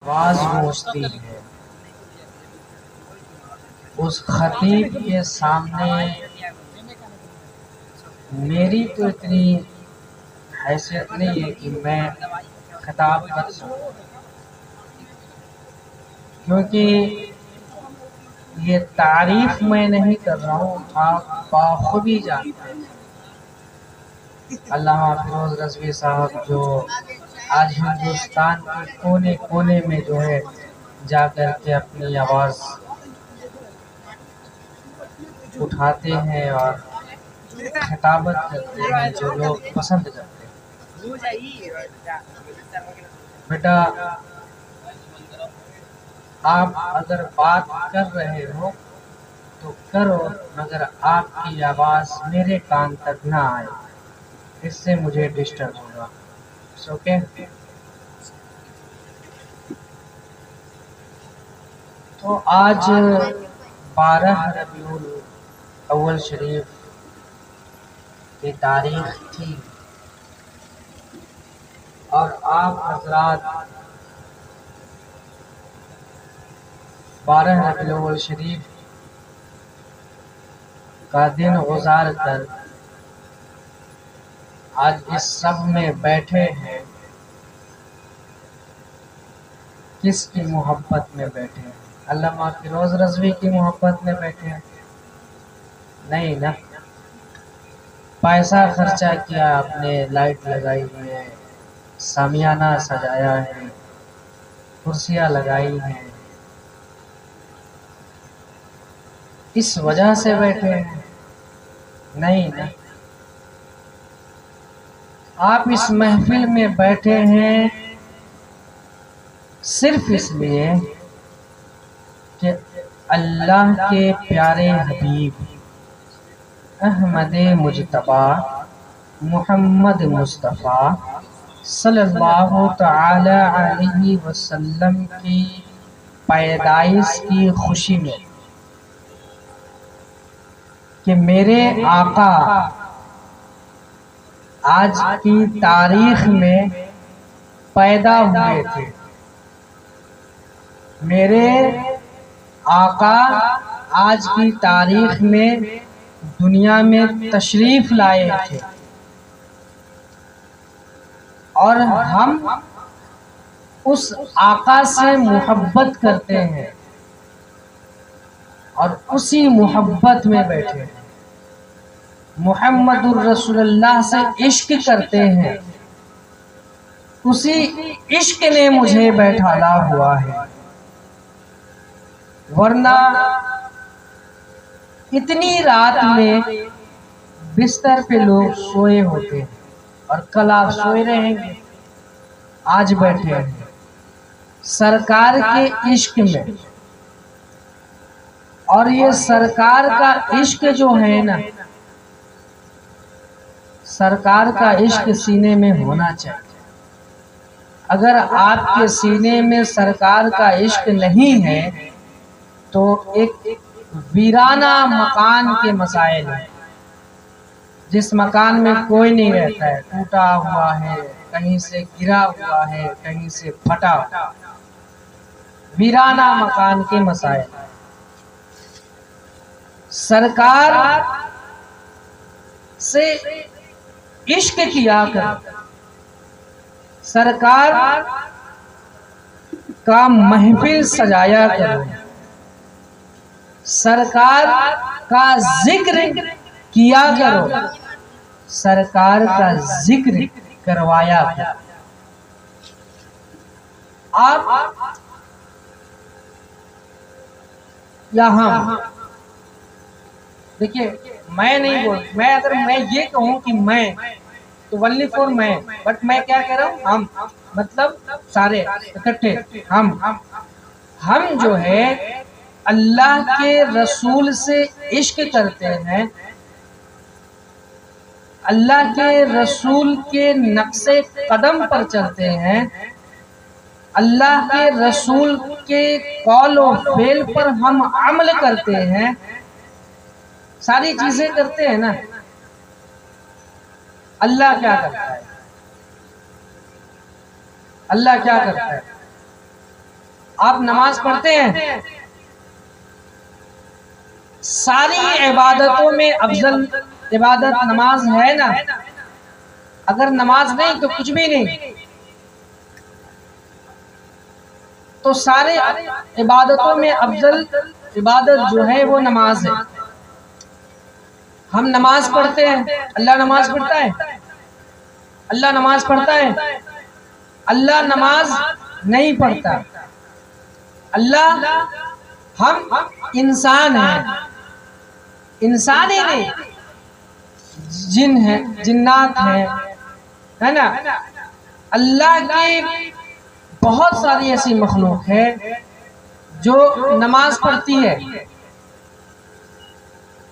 آواز گونجتی ہے اس خطیب کے سامنے میری تو اتنی حیثیت نہیں ہے کہ میں خطاب کر سکوں، کیونکہ یہ تعریف میں نہیں کر رہا ہوں، آپ بخوبی جانتے ہیں علامہ فیروز رضوی صاحب جو آج ہندوستان کے کونے کونے میں جو ہے جا کر کے اپنی آواز اٹھاتے ہیں اور خطابت کرتے ہیں جو لوگ پسند کرتے ہیں۔ بیٹا آپ اگر بات کر رہے ہو تو کرو، مگر آپ کی آواز میرے کان تک نہ آئے، اس سے مجھے ڈسٹرب ہوگا۔ اوکے؟ تو آج 12 ربیع الاول شریف کی تاریخ تھی اور آپ حضرات 12 ربیع الاول شریف کا دن گزار کر آج اس سب میں بیٹھے ہیں، کس کی محبت میں بیٹھے ہیں؟ علامہ فیروز رضوی کی محبت میں بیٹھے ہیں؟ نہیں نا، پیسہ خرچہ کیا، آپ نے لائٹ لگائی ہے، سامیانہ سجایا ہے، کرسیاں لگائی ہیں، اس وجہ سے بیٹھے ہیں؟ نہیں نا، آپ اس محفل میں بیٹھے ہیں صرف اس لیے کہ اللہ کے پیارے حبیب احمد مجتبی محمد مصطفیٰ صلی اللہ تعالی علیہ وسلم کی پیدائش کی خوشی میں کہ میرے آقا آج کی تاریخ میں پیدا ہوئے تھے، میرے آقا آج کی تاریخ میں دنیا میں تشریف لائے تھے، اور ہم اس آقا سے محبت کرتے ہیں اور اسی محبت میں بیٹھے ہیں، محمد الرسول اللہ سے عشق کرتے ہیں، اسی عشق نے مجھے بیٹھالا ہوا ہے، ورنہ اتنی رات میں بستر پہ لوگ سوئے ہوتے ہیں اور کل آپ سوئے رہیں گے، آج بیٹھے ہیں سرکار کے عشق میں، اور یہ سرکار کا عشق جو ہے نا، سرکار کا عشق سینے میں ہونا چاہیے۔ اگر آپ کے سینے میں سرکار کا عشق نہیں ہے تو ایک ویرانہ مکان کے مسائل ہیں، جس مکان میں کوئی نہیں رہتا ہے، ٹوٹا ہوا ہے، کہیں سے گرا ہوا ہے، کہیں سے پھٹا ہوا، ویرانہ مکان کے مسائل۔ سرکار سے عشق کیا کر، سرکار کا محفل سجایا کرو، سرکار کا ذکر کیا کرو، سرکار کا ذکر کروایا کرو۔ آپ یا ہم، دیکھیے میں نہیں بول، میں اگر میں یہ کہوں کہ میں تو only for میں، بٹ میں کیا کہہ رہا ہوں، ہم، مطلب سارے اکٹھے، ہم جو ہے اللہ کے رسول سے عشق کرتے ہیں، اللہ کے رسول کے نقش قدم پر چلتے ہیں، اللہ کے رسول کے قول و فعل پر ہم عمل کرتے ہیں، ساری چیزیں کرتے ہیں نا۔ اللہ کیا کرتا ہے؟ اللہ کیا کرتا ہے؟ آپ نماز پڑھتے ہیں، ساری عبادتوں میں افضل عبادت نماز ہے نا؟ اگر نماز نہیں تو کچھ بھی نہیں، تو سارے عبادتوں میں افضل عبادت جو ہے وہ نماز ہے۔ ہم نماز پڑھتے ہیں، اللہ نماز پڑھتا ہے؟ اللہ نماز پڑھتا ہے؟ اللہ نماز نہیں پڑھتا۔ اللہ، ہم انسان ہیں، انسان ہی نہیں، جن ہیں، جنات ہیں، ہے نا؟ اللہ کی بہت ساری ایسی مخلوق ہے جو نماز پڑھتی ہے،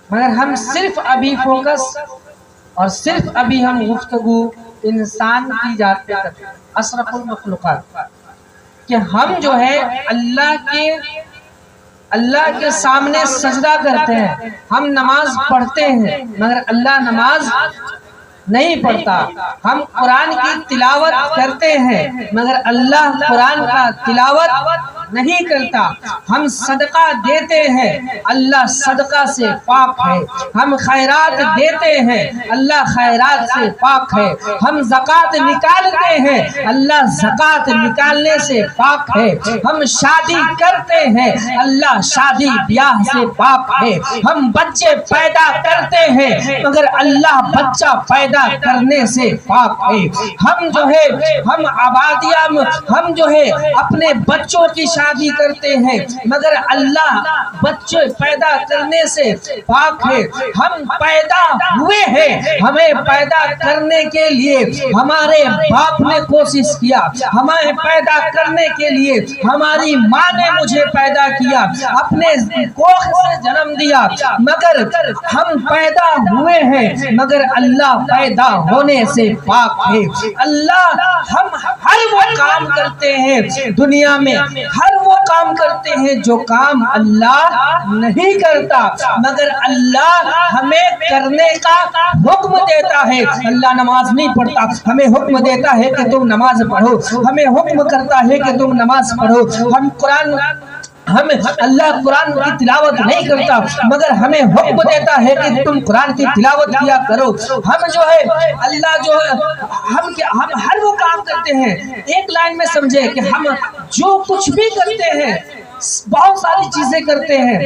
مگر ہم صرف ابھی فوکس اور صرف ابھی ہم گفتگو انسان کی ذات پہ کرتے ہیں، اشرف المخلوقات، کہ ہم جو ہے اللہ کے سامنے سجدہ کرتے ہیں، ہم نماز پڑھتے ہیں مگر اللہ نماز نہیں پڑھتا۔ ہم قرآن کی تلاوت کرتے ہیں مگر اللہ قرآن کا تلاوت نہیں کرتا۔ ہم صدقہ دیتے ہیں، اللہ صدقہ سے پاک ہے۔ ہم خیرات دیتے ہیں، اللہ خیرات سے پاک ہے۔ ہم زکوٰۃ نکالتے ہیں، اللہ زکوٰۃ نکالنے سے پاک ہے۔ ہم شادی کرتے ہیں، اللہ شادی بیاہ سے پاک ہے۔ ہم بچے پیدا کرتے ہیں مگر اللہ بچہ پیدا کرنے سے پاک ہے۔ ہم جو ہے ہم جو ہے اپنے بچوں کی شادی کرتے ہیں مگر اللہ بچے پیدا کرنے سے پاک ہے۔ ہم پیدا ہوئے ہیں، ہمیں پیدا کرنے کے لیے ہمارے باپ نے کوشش کیا، ہمیں پیدا کرنے کے لیے ہماری ماں نے مجھے پیدا کیا، اپنے کوکھ سے جنم دیا، مگر ہم پیدا ہوئے ہیں مگر اللہ پیدا ہونے سے پاک ہے۔ اللہ، ہم ہر وہ کام کرتے ہیں دنیا میں، ہر وہ کام کرتے ہیں جو کام اللہ نہیں کرتا، مگر اللہ ہمیں کرنے کا حکم دیتا ہے۔ اللہ نماز نہیں پڑھتا، ہمیں حکم دیتا ہے کہ تم نماز پڑھو، ہمیں حکم کرتا ہے کہ تم نماز پڑھو۔ اللہ قرآن کی تلاوت نہیں کرتا مگر ہمیں حکم دیتا ہے کہ تم قرآن کی تلاوت کیا کرو۔ ہم جو ہے اللہ جو ہے ہم ہر وہ کام کرتے ہیں، ایک لائن میں سمجھے کہ ہم جو کچھ بھی کرتے ہیں، بہت ساری چیزیں کرتے ہیں،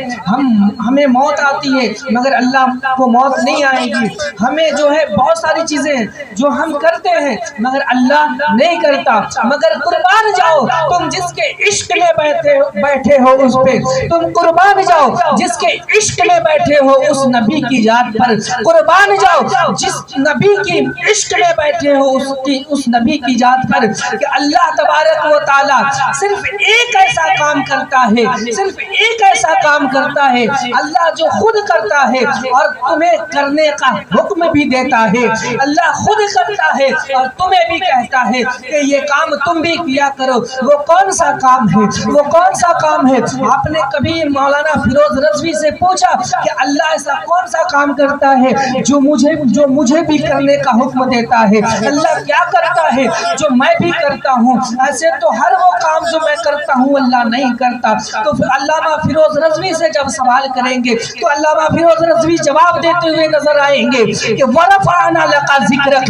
ہمیں موت آتی ہے مگر اللہ کو موت نہیں آئے گی۔ ہمیں جو ہے بہت ساری چیزیں جو ہم کرتے ہیں مگر اللہ نہیں کرتا، مگر قربان جاؤ تم جس کے عشق میں بیٹھے ہو اس پہ، تم قربان جاؤ جس کے عشق میں بیٹھے ہو اس نبی کی ذات پر، قربان جاؤ جس نبی کی عشق میں بیٹھے ہو اس نبی کی ذات پر، کہ اللہ تبارک و تعالی صرف ایک ایسا کام کرتا ہے، صرف ایک ایسا کام کرتا ہے اللہ جو خود کرتا ہے اور تمہیں کرنے کا حکم بھی دیتا ہے۔ اللہ خود کرتا ہے اور تمہیں بھی کہتا ہے کہ یہ کام تم بھی کیا کرو۔ وہ کون سا کام ہے؟ وہ کون سا کام ہے؟ آپ نے کبھی مولانا فیروز رضوی سے پوچھا کہ اللہ ایسا کون سا کام کرتا ہے جو مجھے بھی کرنے کا حکم دیتا ہے؟ اللہ کیا کرتا ہے جو میں بھی کرتا ہوں؟ ایسے تو ہر وہ کام جو میں کرتا ہوں اللہ نہیں کرتا۔ تو علامہ فیروز رضوی سے جب سوال کریں گے تو علامہ فیروز رضوی جواب دیتے ہوئے نظر آئیں گے کہ وَرَفَعْنَا لَكَ ذِكْرَكَ،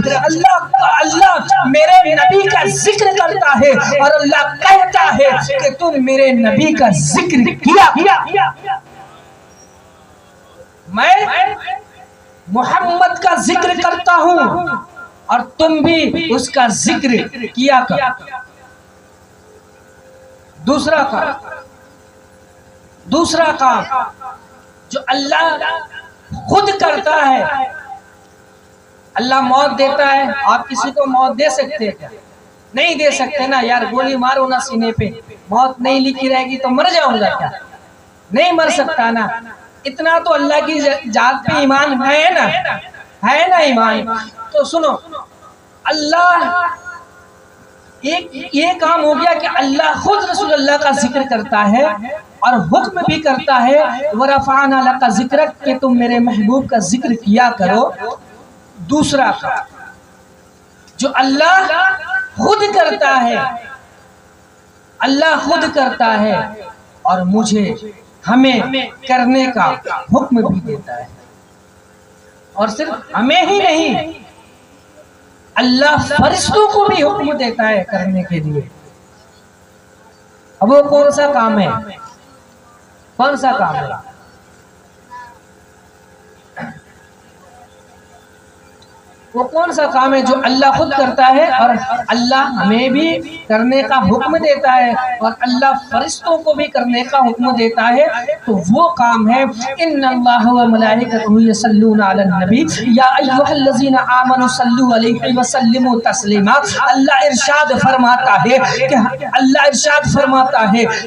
اللہ میرے نبی کا ذکر کرتا ہے اور اللہ کہتا ہے کہ تم میرے نبی کا ذکر کیا۔ میں محمد کا ذکر کرتا ہوں اور تم بھی اس کا ذکر کیا کرو۔ دوسرا کام جو اللہ خود کرتا ہے، اللہ موت دیتا ہے۔ آپ کسی کو موت دے سکتے ہیں؟ نہیں دے سکتے نا یار، گولی مارو نا سینے پہ، موت نہیں لکھی رہے گی تو مر جاؤں گا کیا؟ نہیں مر سکتا نا۔ اتنا تو اللہ کی ذات پہ ایمان ہے نا ایمان۔ تو سنو، اللہ یہ کام ہو گیا کہ اللہ خود رسول اللہ کا ذکر کرتا ہے اور حکم بھی کرتا ہے وَرَفَعْنَا لَكَ ذِكْرَكَ کہ تم میرے محبوب کا ذکر کیا کرو۔ دوسرا کام جو اللہ خود کرتا ہے اللہ خود کرتا ہے اور مجھے ہمیں کرنے کا حکم بھی دیتا ہے، اور صرف ہمیں ہی نہیں، اللہ فرشتوں کو بھی حکم دیتا ہے کرنے کے لیے۔ اب وہ کون سا کام ہے؟ کون سا کام ہے؟ وہ کون سا کام ہے جو اللہ خود کرتا ہے اور اللہ ہمیں بھی کرنے کا حکم دیتا ہے اور اللہ فرشتوں کو بھی کرنے کا حکم دیتا ہے؟ تو وہ کام ہے ان اللہ و ملائکتہ یصلون علی النبی یا ایھا الذین آمنوا صلوا علیہ وسلموا تسلیما۔ اللہ ارشاد فرماتا ہے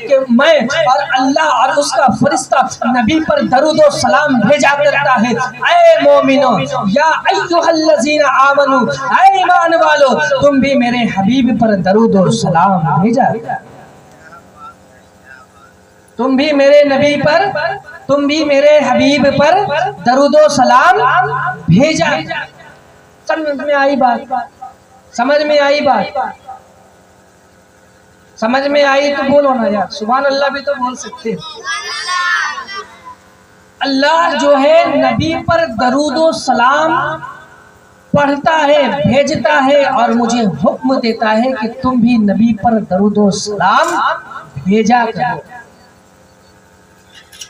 کہ میں اور اللہ اور اس کا فرشتہ نبی پر درود و سلام بھیجا کرتا ہے۔ اے مومنو، یا ایھا الذین آمنو، اے ایمان والو، تم بھی میرے حبیب پر درود و سلام بھیجا، تم بھی میرے نبی پر، تم بھی میرے حبیب پر درود و سلام بھیجا۔ سمجھ میں آئی بات؟ سمجھ میں آئی بات؟ سمجھ میں آئی تو بولو نا یار، سبحان اللہ بھی تو بول سکتے ہیں۔ اللہ جو ہے نبی پر درود و سلام پڑھتا ہے، بھیجتا ہے اور مجھے حکم دیتا ہے کہ تم بھی نبی پر درود و سلام بھیجا کرو۔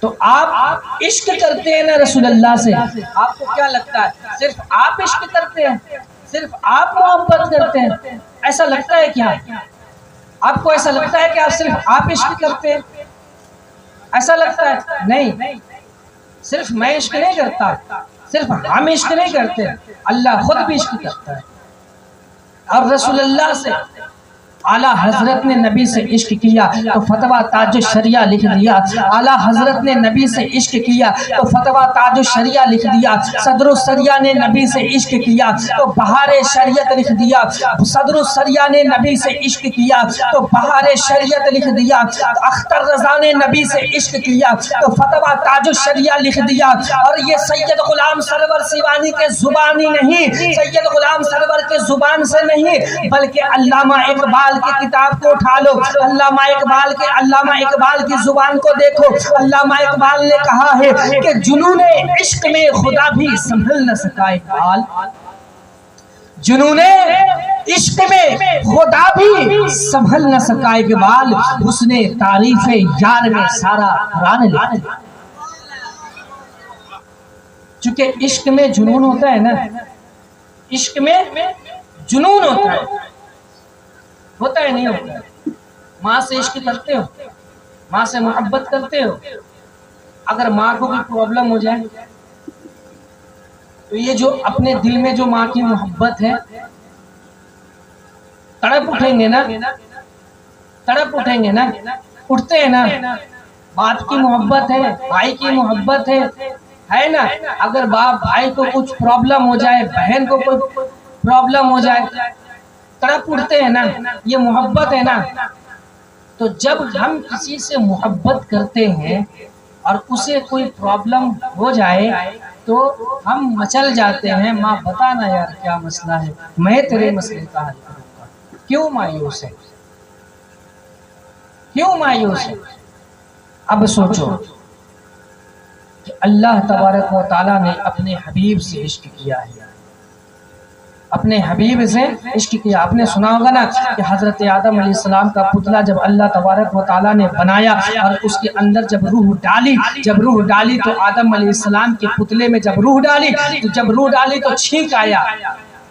تو آپ عشق کرتے ہیں نا رسول اللہ سے، آپ کو کیا لگتا ہے صرف آپ عشق کرتے ہیں، صرف آپ محبت کرتے ہیں؟ ایسا لگتا ہے کیا؟ آپ کو ایسا لگتا ہے کہ آپ صرف آپ عشق کرتے ہیں؟ ایسا لگتا ہے؟ نہیں، صرف میں عشق نہیں کرتا، صرف ہم عشق نہیں کرتے، اللہ خود بھی عشق کرتا ہے۔ اور رسول اللہ سے اعلیٰ حضرت نے نبی سے عشق کیا تو فتویٰ تاج الشریعہ لکھ دیا، اعلیٰ حضرت نے نبی سے عشق کیا تو فتویٰ تاج الشریعہ لکھ دیا، صدر السریہ نے نبی سے عشق کیا تو بہار شریعت لکھ دیا، صدر السریہ نے نبی سے عشق کیا تو بہار شریعت لکھ دیا، اختر رضا نے نبی سے عشق کیا تو فتویٰ تاج الشریعہ لکھ دیا۔ اور یہ سید غلام سرور سیوانی کے زبانی نہیں، سید غلام سرور کے زبان سے نہیں، بلکہ علامہ اقبال کی کتاب کو اٹھا لو، علامہ اقبال کی زبان کو دیکھو۔ علامہ اقبال نے کہا ہے کہ جنون عشق میں خدا بھی سنبھل نہ سکا اقبال، جنون عشق میں خدا بھی سنبھل نہ سکا اقبال، حسن تعریف یار میں سارا قرآن لکھ دیا۔ چونکہ عشق میں جنون ہوتا ہے نا، عشق میں جنون ہوتا ہے، ہوتا ہے نہیں ہوتا ہے؟ ماں سے عشق کرتے ہو، ماں سے محبت کرتے ہو، اگر ماں کو کوئی پرابلم ہو جائے تو یہ جو اپنے دل میں جو ماں کی محبت ہے تڑپ اٹھیں گے نا، تڑپ اٹھیں گے نا، اٹھتے ہیں نا۔ باپ کی محبت ہے، بھائی کی محبت ہے نا، اگر باپ بھائی کو کچھ پرابلم ہو جائے، بہن کو کوئی پرابلم ہو جائے، تڑپ اٹھتے ہیں نا، یہ محبت ہے نا۔ تو جب ہم کسی سے محبت کرتے ہیں اور اسے کوئی پرابلم ہو جائے تو ہم مچل جاتے ہیں، ماں بتانا یار کیا مسئلہ ہے، میں تیرے مسئلے کا حل کروں گا۔ کیوں مایوس ہے؟ کیوں مایوس ہے؟ اب سوچو کہ اللہ تبارک و تعالیٰ نے اپنے حبیب سے عشق کیا ہے، اپنے حبیب سے عشق کیا۔ آپ نے سنا ہوگا نا کہ حضرت آدم علیہ السلام کا پتلا جب اللہ تبارک و تعالیٰ نے بنایا اور اس کے اندر جب روح ڈالی تو آدم علیہ السلام کے پتلے میں جب روح ڈالی تو چھینک آیا۔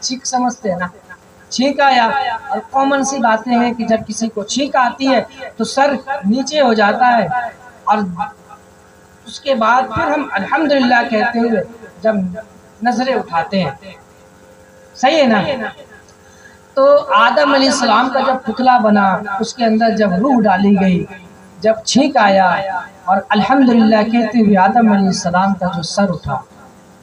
چھینک سمجھتے ہیں نا؟ چھینک آیا، اور کامن سی باتیں ہیں کہ جب کسی کو چھینک آتی ہے تو سر نیچے ہو جاتا ہے، اور اس کے بعد پھر ہم الحمدللہ کہتے ہوئے جب نظریں اٹھاتے ہیں، صحیح ہے نا؟ تو آدم علیہ السلام کا جب پتلا بنا، اس کے اندر جب روح ڈالی گئی، جب چھینک آیا، اور الحمدللہ کہتے ہوئے آدم علیہ السلام کا جو سر اٹھا،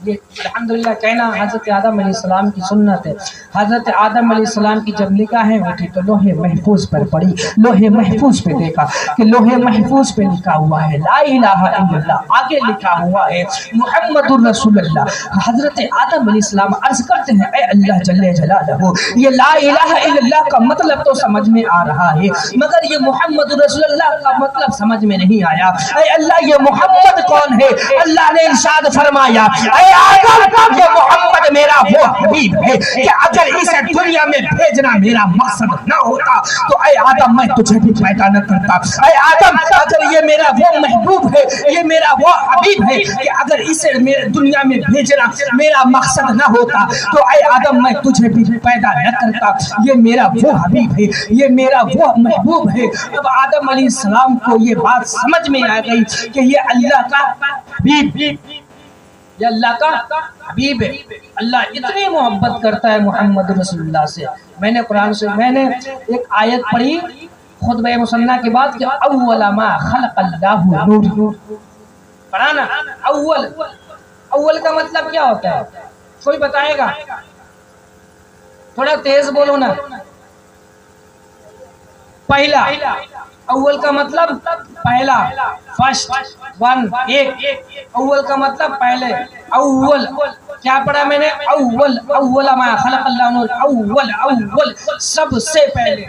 یہ الحمدللہ کہنا حضرت آدم علیہ السلام کی سنت ہے۔ حضرت آدم علیہ السلام کی جب نگاہیں اٹھی تو لوح محفوظ پر پڑی، لوح محفوظ پہ دیکھا کہ لوح محفوظ پہ لکھا ہوا ہے لا الہ الا اللہ، آگے لکھا ہوا ہے محمد الرسول اللہ۔ حضرت آدم علیہ السلام عرض کرتے ہیں اے اللہ جل جلالہ، یہ لا الہ الا اللہ کا مطلب تو سمجھ میں آ رہا ہے مگر یہ محمد الرسول اللہ کا مطلب سمجھ میں نہیں آیا۔ اے اللہ یہ محمد کون ہے؟ اللہ نے ارشاد فرمایا اے آدم یہ محمد میرا وہ حبیب ہے کہ اگر اسے دنیا میں بھیجنا میرا مقصد نہ ہوتا تو اے آدم میں تجھے بھی پیدا نہ کرتا۔ اے آدم اگر یہ میرا وہ محبوب ہے، یہ میرا وہ حبیب ہے کہ اگر اسے دنیا میں بھیجنا میرا مقصد نہ ہوتا تو اے آدم میں تجھے بھی پیدا نہ کرتا۔ یہ میرا وہ حبیب ہے، یہ میرا وہ محبوب ہے۔ اب آدم علیہ السلام کو یہ بات سمجھ میں آ گئی کہ یہ اللہ کا حبیب، یہ اللہ کا حبیب ہے۔ اللہ اتنی محبت کرتا ہے محمد رسول اللہ سے۔ میں نے قرآن سے ایک آیت پڑھی خطبہ مسنہ کے بعد کہ اول ما خلق اللہ نور، پڑھا نا؟ اول کا مطلب کیا ہوتا ہے؟ کوئی بتائے گا؟ تھوڑا تیز بولو نا۔ پہلا، اول کا مطلب پہلا، فرسٹ، ون، ایک۔ اول کا مطلب پہلے، اول کیا پڑھا میں نے؟ اول ما خلق اللہ نور، اول سب سے پہلے،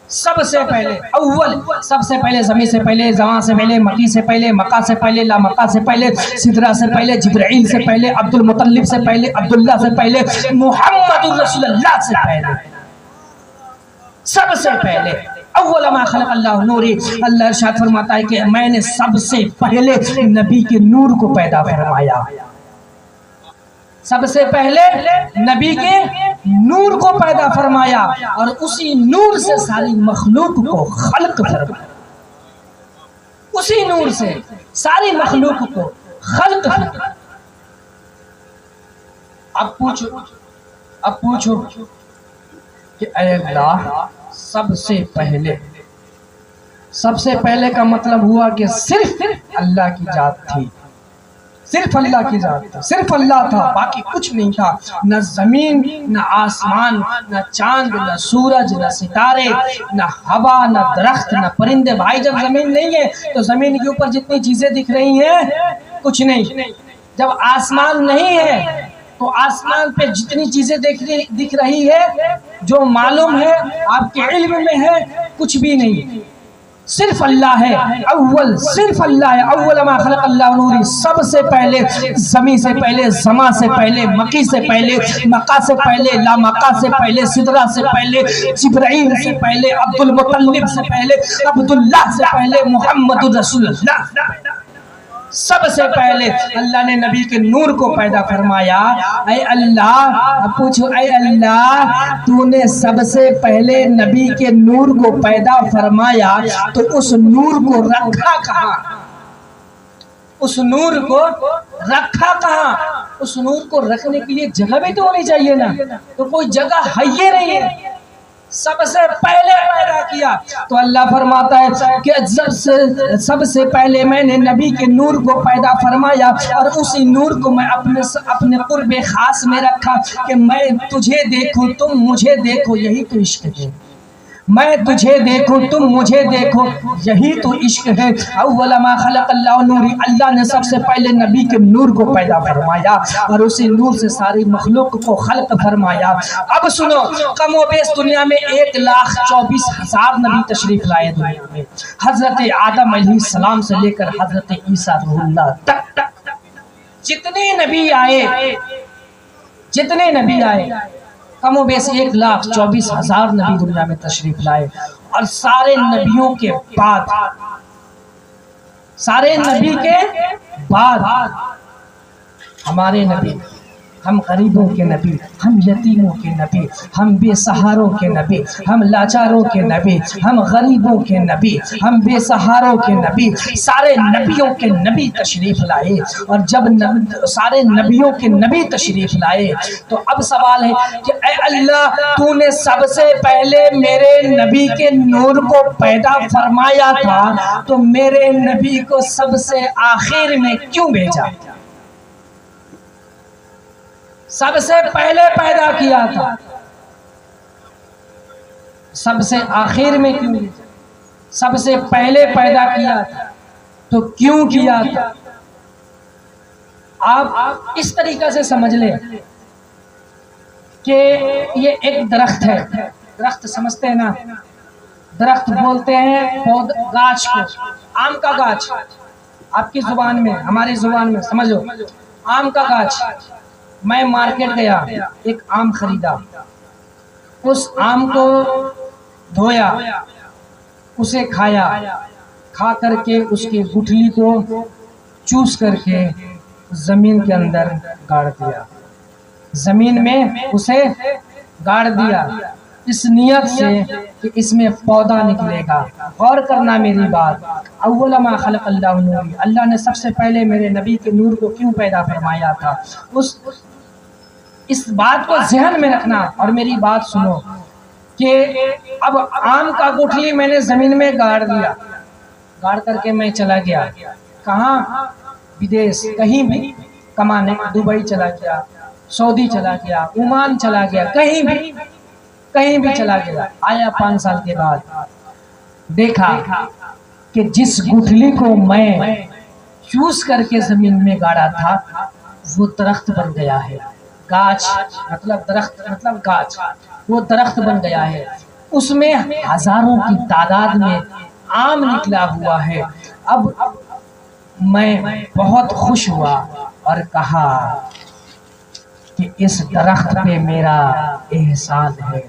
سب سے پہلے، اول سب سے پہلے، زمین سے پہلے، زمان سے پہلے، مکی سے پہلے، مکہ سے پہلے، لا مکہ سے پہلے، سدرہ سے پہلے، جبرائیل سے پہلے، عبد المطلب سے پہلے، عبداللہ سے پہلے، محمد رسول اللہ سے پہلے، سب سے پہلے۔ اول ما خلق اللہ نوری، اللہ ارشاد فرماتا ہے کہ میں نے سب سے پہلے نبی کے نور کو پیدا فرمایا، سب سے پہلے نبی کے نور کو پیدا فرمایا اور اسی نور سے ساری مخلوق کو خلق فرمایا، اسی نور سے ساری مخلوق کو خلق فرمایا۔ اب پوچھو کہ اے اللہ سب سے پہلے کا مطلب ہوا کہ صرف اللہ کی ذات تھی، صرف اللہ کی ذات تھی، صرف اللہ تھا، باقی کچھ نہیں تھا، نہ زمین، نہ آسمان، نہ چاند، نہ سورج، نہ ستارے، نہ ہوا، نہ درخت، نہ پرندے۔ بھائی جب زمین نہیں ہے تو زمین کے اوپر جتنی چیزیں دکھ رہی ہیں کچھ نہیں، جب آسمان نہیں ہے تو آسمان پہ جتنی چیزیں دکھ رہی ہے جو معلوم ہے آپ کے علم میں ہے کچھ بھی نہیں، صرف اللہ ہے۔ اول صرف اللہ ہے۔ اول ما خلق اللہ نوری، سب سے پہلے، زمین سے پہلے، زمان سے پہلے، مکی سے پہلے، مکہ سے پہلے، لا مکہ سے پہلے، سدرہ سے پہلے، جبرائیل سے پہلے، عبد المطلب سے پہلے، عبداللہ سے پہلے، محمد رسول اللہ سب سے پہلے اللہ نے نبی کے نور کو پیدا فرمایا۔ اے اللہ پوچھو، اے اللہ تو نے سب سے پہلے نبی کے نور کو پیدا فرمایا تو اس نور کو رکھا کہاں؟ اس نور کو رکھا کہاں؟ اس نور کو رکھنے کے لیے جگہ بھی تو ہونی چاہیے نا، تو کوئی جگہ ہے ہی نہیں ہے، سب سے پہلے پیدا کیا۔ تو اللہ فرماتا ہے کہ سب سے پہلے میں نے نبی کے نور کو پیدا فرمایا اور اسی نور کو میں اپنے قرب خاص میں رکھا کہ میں تجھے دیکھوں تم مجھے دیکھو، یہی تو عشق ہے۔ میں تجھے دیکھوں تم مجھے دیکھو، یہی تو عشق ہے۔ اول ما خلق اللہ نوری، اللہ نے سب سے پہلے نبی کے نور کو پیدا فرمایا اور اسی نور سے ساری مخلوق کو خلق فرمایا۔ اب سنو، کم و بیش دنیا میں 1,24,000 نبی تشریف لائے دنیا میں، حضرت آدم علیہ السلام سے لے کر حضرت عیسیٰ روح اللہ تک جتنے نبی آئے کم و بیش 1,24,000 نبی دنیا میں تشریف لائے، اور سارے نبیوں کے بعد ہمارے نبی، ہم غریبوں کے نبی، ہم یتیموں کے نبی، ہم بے سہاروں کے نبی، ہم لاچاروں کے نبی، ہم غریبوں کے نبی، ہم بے سہاروں کے نبی، سارے نبیوں کے نبی تشریف لائے۔ اور جب سارے نبیوں کے نبی تشریف لائے تو اب سوال ہے کہ اے اللہ تو نے سب سے پہلے میرے نبی کے نور کو پیدا فرمایا تھا تو میرے نبی کو سب سے آخر میں کیوں بھیجا؟ سب سے پہلے پیدا کیا تھا، سب سے آخر میں کیوں؟ سب سے پہلے پیدا کیا تھا تو کیوں کیا تھا؟ آپ اس طریقے سے سمجھ لیں کہ یہ ایک درخت ہے، درخت سمجھتے ہیں نا، درخت بولتے ہیں گاچھ کو، آم کا گاچھ، آپ کی زبان میں ہماری زبان میں سمجھو، آم کا گاچھ۔ میں مارکیٹ گیا، ایک آم خریدا، اس آم کو دھویا، اسے کھایا، کھا کر کے اس کی گٹھلی کو چوس کر کے زمین کے اندر گاڑ دیا، زمین میں اسے گاڑ دیا اس نیت سے کہ اس میں پودا نکلے گا۔ غور کرنا میری بات، اول ما خلق اللہ نور، اللہ نے سب سے پہلے میرے نبی کے نور کو کیوں پیدا فرمایا تھا، اس بات کو ذہن میں رکھنا اور میری بات سنو کہ اب آم کا گٹھلی میں نے زمین میں گاڑ دیا، گاڑ کر کے میں چلا گیا کہاں؟ بدیش، کہیں بھی کمانے، دبئی چلا گیا، سعودی چلا گیا، عمان چلا گیا، کہیں بھی چلا گیا۔ آیا 5 سال کے بعد دیکھا کہ جس گٹھلی کو میں چوس کر کے زمین میں گاڑا تھا وہ درخت بن گیا ہے، گاچھ مطلب درخت مطلب گاچھ، وہ درخت بن گیا ہے، اس میں ہزاروں کی تعداد میں آم نکلا ہوا ہے۔ اب میں بہت خوش ہوا اور کہا کہ اس درخت پہ میرا احسان ہے،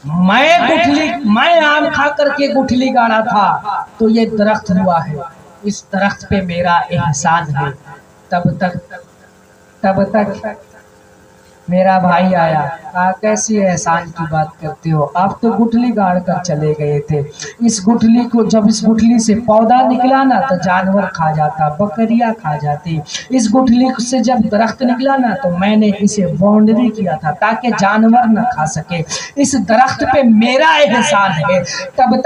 میں آم کھا کر کے گٹھلی گاڑا تھا تو یہ درخت ہوا ہے، اس درخت پہ میرا احسان ہے۔ تب تک میرا بھائی آیا، کہا کیسی احسان کی بات کرتے ہو، آپ تو گٹھلی گاڑ کر چلے گئے تھے، اس گٹھلی کو جب اس گٹھلی سے پودا نکلا نا تو جانور کھا جاتا، بکریاں کھا جاتی، اس گٹھلی سے جب درخت نکلا نا تو میں نے اسے باؤنڈری کیا تھا تاکہ جانور نہ کھا سکے، اس درخت پہ میرا احسان ہے۔ تب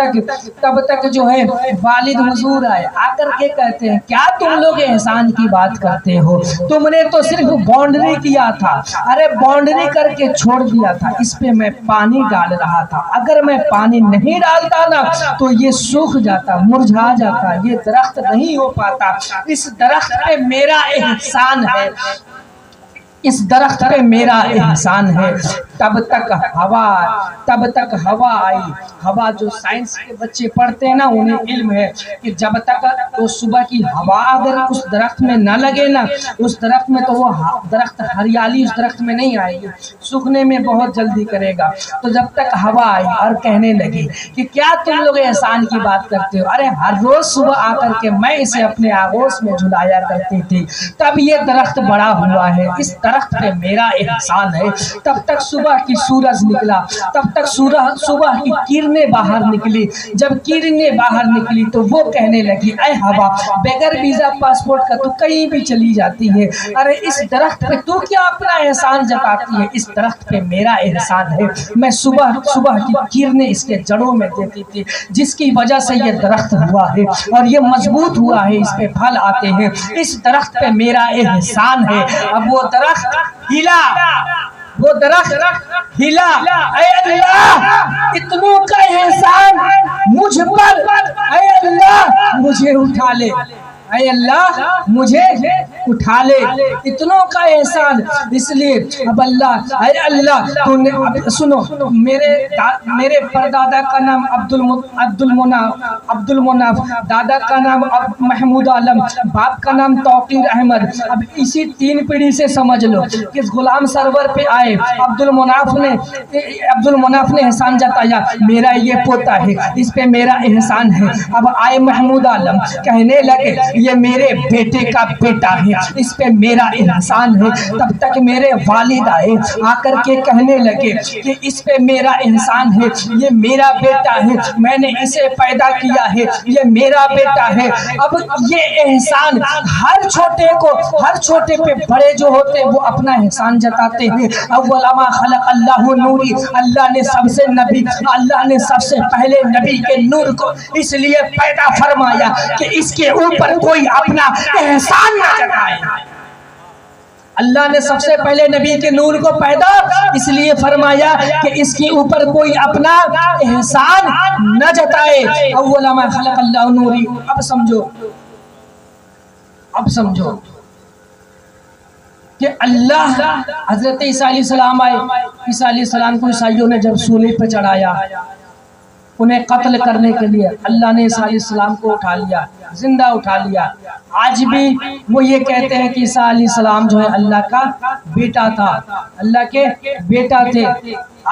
تک جو ہے والد حضور آئے، آ کر کے کہتے ہیں کیا تم لوگ احسان کی بات کرتے ہو، تم نے تو صرف باؤنڈری کیا تھا، ارے باؤنڈری کر کے چھوڑ دیا تھا، اس پہ میں پانی ڈال رہا تھا، اگر میں پانی نہیں ڈالتا نا تو یہ سوکھ جاتا، مرجھا جاتا، یہ درخت نہیں ہو پاتا، اس درخت پہ میرا احسان ہے، اس درخت پہ میرا احسان ہے۔ تب تک ہوا آئی، ہوا جو سائنس کے بچے پڑھتے ہیں نا انہیں علم ہے کہ جب تک وہ صبح کی ہوا اگر اس درخت میں نہ لگے نا، اس درخت میں تو وہ درخت ہریالی اس درخت میں نہیں آئے گی، سوکھنے میں بہت جلدی کرے گا۔ تو جب تک ہوا آئی اور کہنے لگی کہ کیا تم لوگ احسان کی بات کرتے ہو، ارے ہر روز صبح آ کر کے میں اسے اپنے آغوش میں جھلایا کرتی تھی، تب یہ درخت بڑا ہوا ہے، اس درخت پہ میرا احسان ہے۔ تب تک صبح کی سورج نکلا، تب تک صبح کی کرنیں باہر نکلی، جب کرنیں باہر نکلی تو وہ کہنے لگی اے ہوا، بغیر ویزا پاسپورٹ کا تو کہیں بھی چلی جاتی ہے، ارے اس درخت پہ تو کیا اپنا احسان جتاتی ہے، اس درخت پہ میرا احسان ہے، میں صبح کی کرنیں اس کے جڑوں میں دیتی تھی جس کی وجہ سے یہ درخت ہوا ہے اور یہ مضبوط ہوا ہے، اس پہ پھل آتے ہیں، اس درخت پہ میرا احسان ہے۔ اب وہ درخت ہلا، وہ درخت ہلا، اے اللہ اتنوں کا احسان مجھ پر، اے اللہ مجھے اٹھا لے، اے اللہ مجھے اٹھا لے، اتنوں کا احسان۔ اس لیے اب اللہ، اے اللہ تو نے سنو، میرے پردادا کا نام عبد المناف، دادا کا نام محمود عالم، باپ کا نام توقیر احمد۔ اب اسی 3 پیڑھی سے سمجھ لو کہ غلام سرور پہ آئے، عبد المناف نے احسان جتایا، میرا یہ پوتا ہے، اس پہ میرا احسان ہے۔ اب آئے محمود عالم، کہنے لگے یہ میرے بیٹے کا بیٹا ہے، اس پہ میرا احسان ہے۔ تب تک میرے والد آئے، آ کر کے کہنے لگے کہ اس پہ میرا احسان ہے، یہ میرا بیٹا ہے، میں نے اسے پیدا کیا ہے، یہ میرا بیٹا ہے۔ اب یہ احسان ہر چھوٹے پہ بڑے جو ہوتے ہیں وہ اپنا احسان جتاتے ہیں۔ اول ما خلق اللہ نوری، اللہ نے سب سے پہلے نبی کے نور کو اس لیے پیدا فرمایا کہ اس کے اوپر کوئی اپنا احسان نہ جتائے۔ اللہ نے سب سے پہلے نبی کے نور کو پیدا اس لیے فرمایا کہ اس کے اوپر کوئی اپنا احسان نہ جتائے. اول ما خلق اللہ نوری. اب سمجھو کہ اللہ حضرت عیسیٰ علیہ السلام آئے. عیسیٰ علیہ السلام کو عیسائیوں نے جب صلیب پہ چڑھایا انہیں قتل کرنے کے لیے اللہ نے عیسیٰ علیہ السلام کو اٹھا لیا, زندہ اٹھا لیا. آج بھی وہ یہ کہتے ہیں کہ عیسیٰ علیہ السلام جو ہے اللہ کا بیٹا تھا, اللہ کے بیٹا تھے.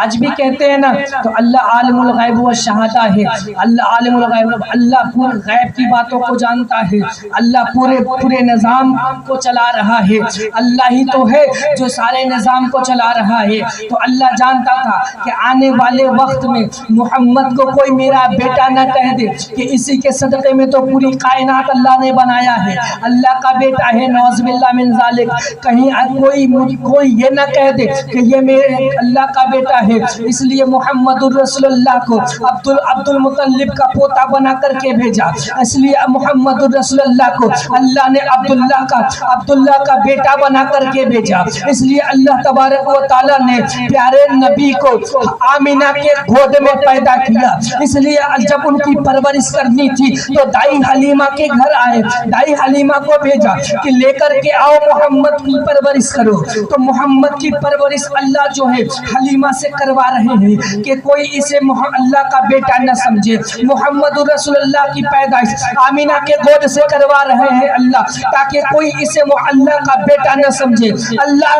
آج بھی کہتے ہیں نا. تو اللہ عالم الغیب و شہادہ ہے. اللہ عالم الغیب, اللہ پورے غیب کی باتوں کو جانتا ہے. اللہ پورے نظام کو چلا رہا ہے. اللہ ہی تو ہے جو سارے نظام کو چلا رہا ہے. تو اللہ جانتا تھا کہ آنے والے وقت میں محمد کو کوئی میرا بیٹا نہ کہہ دے کہ اسی کے صدقے میں تو پوری کائنات اللہ نے بنایا ہے, اللہ کا بیٹا ہے. نعوذ باللہ من ذالک. کہیں کوئی یہ نہ کہہ دے کہ یہ میرے اللہ کا بیٹا ہے. اس لیے محمد الرسول اللہ کو عبد المطلب کا پوتا بنا کر کے بھیجا. اس لیے محمد الرسول اللہ کو اللہ نے عبداللہ کا بیٹا بنا کر کے بھیجا. اس لیے اللہ تبارک و تعالیٰ نے پیارے نبی کو آمینہ کے گود میں پیدا کیا. اس لیے جب ان کی پرورش کرنی تھی تو دائی حلیمہ کے گھر آئے. دائی حلیمہ کو بھیجا کہ لے کر کے آؤ محمد کی پرورش کرو. تو محمد کی پرورش اللہ جو ہے حلیمہ سے کروا رہے ہیں کہ کوئی اسے اللہ کا بیٹا نہ سمجھے. محمد رسول اللہ کی پیدائش آمینہ کے گود سے کروا رہے ہیں اللہ, تاکہ کوئی اسے اللہ کا بیٹا نہ سمجھے. اللہ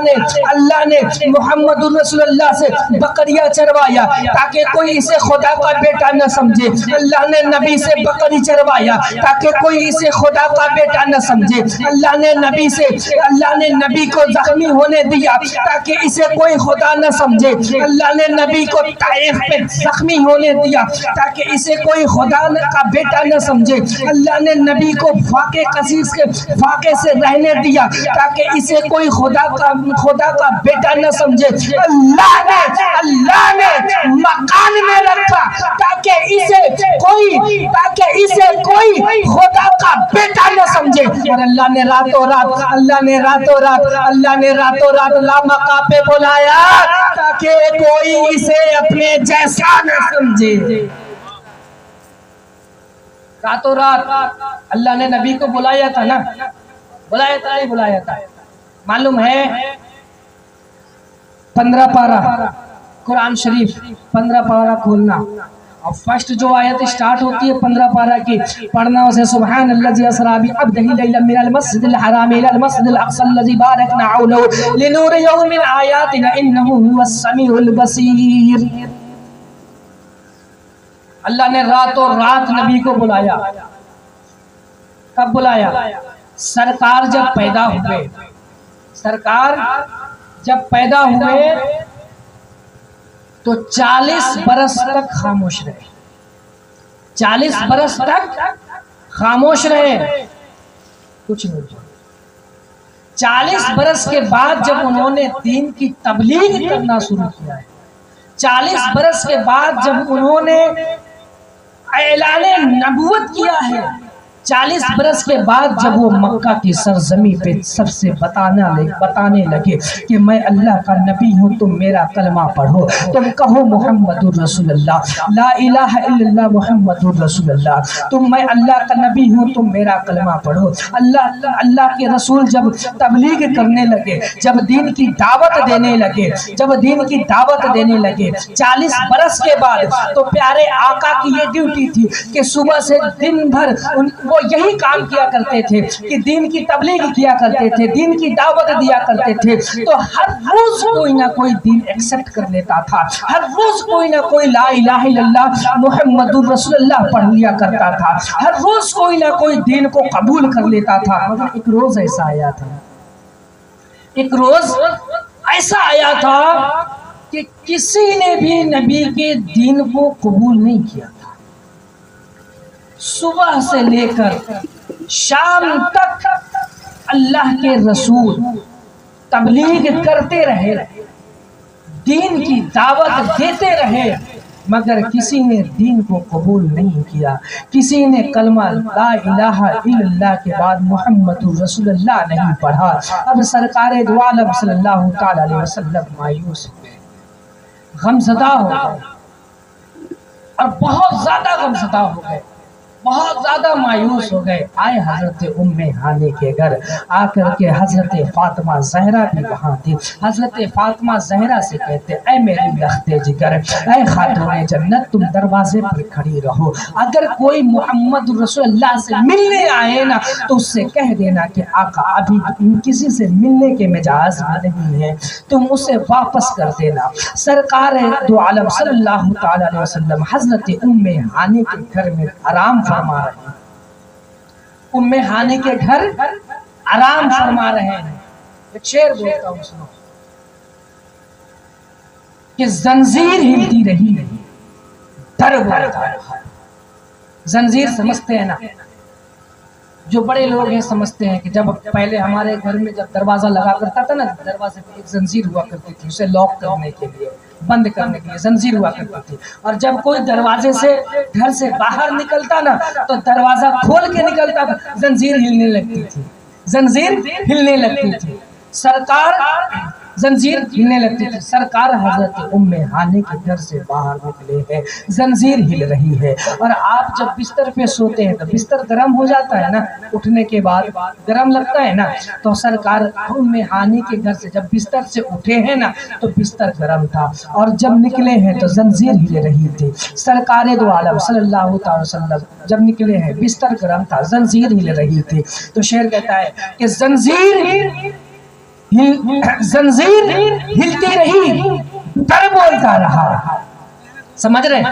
نے محمد رسول اللہ سے بکریاں چروایا تاکہ کوئی اسے خدا کا بیٹا نہ سمجھے. اللہ نے نبی سے بکری چروایا تاکہ کوئی اسے خدا کا بیٹا نہ سمجھے. اللہ نے نبی کو زخمی ہونے دیا تاکہ اسے کوئی خدا نہ سمجھے. اللہ نے نبی کو طائف پہ زخمی ہونے دیا تاکہ اسے کوئی خدا کا بیٹا نہ سمجھے. اللہ نے نبی کو فاقے قصیص کے فاقے سے رہنے دیا تاکہ اسے کوئی خدا کا بیٹا نہ سمجھے. اللہ نے مکان میں رکھا تاکہ اسے کوئی خدا کا بیٹا نہ سمجھے. اور اللہ نے راتوں رات لامکاں پہ بلایا تاکہ کوئی اسے اپنے جیسا نہ سمجھے. راتوں رات اللہ نے نبی کو بلایا تھا نا, بلایا تھا. معلوم ہے 15 پارہ قرآن شریف 15 پارہ کھولنا اور فرسٹ جو آیت سٹارٹ ہوتی ہے 15 پارہ کی پڑھنا اسے سبحان الذی اسری بعبدہ لیلا من المسجد الحرام الى المسجد الاقصى الذي باركنا حوله لنريه من آیاتنا انه هو السمیع البصیر. اللہ نے راتوں رات نبی کو بلایا. کب بلایا؟ سرکار جب پیدا ہوئے تو 40 برس تک خاموش رہے. 40 برس تک خاموش رہے, کچھ نہیں. 40 برس کے بعد جب انہوں نے دین کی تبلیغ کرنا شروع کیا ہے, 40 برس کے بعد جب انہوں نے اعلان نبوت کیا ہے, 40 برس کے بعد جب وہ مکہ کی سرزمین پہ سب سے بتانے لگے کہ میں اللہ کا نبی ہوں, تم میرا کلمہ پڑھو, تم کہو محمد الرسول اللہ, لا الہ الا اللہ محمد الرسول اللہ, میں اللہ کا نبی ہوں, تم میرا کلمہ پڑھو. اللہ کے رسول جب تبلیغ کرنے لگے, جب دین کی دعوت دینے لگے 40 برس کے بعد, تو پیارے آقا کی یہ ڈیوٹی تھی کہ صبح سے دن بھر وہ یہی کام کیا کرتے تھے کہ دین کی تبلیغ کیا کرتے تھے, دین کی دعوت دیا کرتے تھے. تو ہر روز کوئی نہ کوئی دین ایکسپٹ کر لیتا تھا, ہر روز کوئی نہ کوئی لا الہ الا اللہ محمد الرسول اللہ پڑھ لیا کرتا تھا, ہر روز کوئی نہ کوئی دین کو قبول کر لیتا تھا. مگر ایک روز ایسا آیا تھا کہ کسی نے بھی نبی کے دین کو قبول نہیں کیا تھا. صبح سے لے کر شام تک اللہ کے رسول تبلیغ کرتے رہے, دین کی دعوت دیتے رہے, مگر کسی نے دین کو قبول نہیں کیا، کسی نے کلمہ لا الہ الا اللہ کے بعد محمد رسول اللہ نہیں پڑھا۔ اب سرکار دو عالم صلی اللہ تعالی علیہ وسلم مایوس ہو گئے، غمزدہ ہو گئے، اور بہت زیادہ غمزدہ ہو گئے، بہت زیادہ مایوس ہو گئے۔ آئے حضرت ام ہانی کے گھر، آ کر کے حضرت فاطمہ زہرا بھی وہاں تھی۔ حضرت فاطمہ زہرا سے کہتے اے میری لخت جگر، اے خاتون جنت، تم دروازے پر کھڑی رہو، اگر کوئی محمد رسول اللہ سے ملنے آئے نا تو اس سے کہہ دینا کہ آقا ابھی کسی سے ملنے کے مجاز میں نہیں ہے، تم اسے واپس کر دینا۔ سرکار دو عالم صلی اللہ تعالی علیہ وسلم حضرت ام ہانی کے گھر میں آرام فرما رہے ہیں، ام ہانی کے گھر آرام فرما رہے ہیں۔ ایک شعر بولتا ہوں سنو کہ زنجیر ہلتی رہی در بولتا رہا۔ زنجیر سمجھتے ہیں نا، جو بڑے لوگ ہیں سمجھتے ہیں کہ جب پہلے ہمارے گھر میں جب دروازہ لگا کرتا تھا نا، دروازے پہ ایک زنجیر ہوا کرتی تھی، اسے لاک کرنے کے لیے، بند کرنے کے لیے زنجیر ہوا کرتی تھی، اور جب کوئی دروازے سے گھر سے باہر نکلتا نا تو دروازہ کھول کے نکلتا تھا، زنجیر ہلنے لگتی تھی، زنجیر ہلنے لگتی تھی، سرکار زنجیر ہلنے لگتی تھی۔ سرکار حضرت ام ہانی کے گھر سے باہر نکلے ہیں، زنجیر ہل رہی ہے، اور آپ جب بستر پہ سوتے ہیں تو بستر گرم ہو جاتا ہے نا، اٹھنے کے بعد گرم لگتا ہے نا، تو سرکار ام ہانی کے گھر سے جب بستر سے اٹھے ہیں نا تو بستر گرم تھا، اور جب نکلے ہیں تو زنجیر ہل رہی تھی۔ سرکار دو عالم صلی اللہ تعالی وسلم جب نکلے ہیں بستر گرم تھا، زنجیر ہل رہی تھی، تو شعر کہتا ہے کہ زنجیر ہلتی رہی در بولتا رہا، سمجھ رہے؟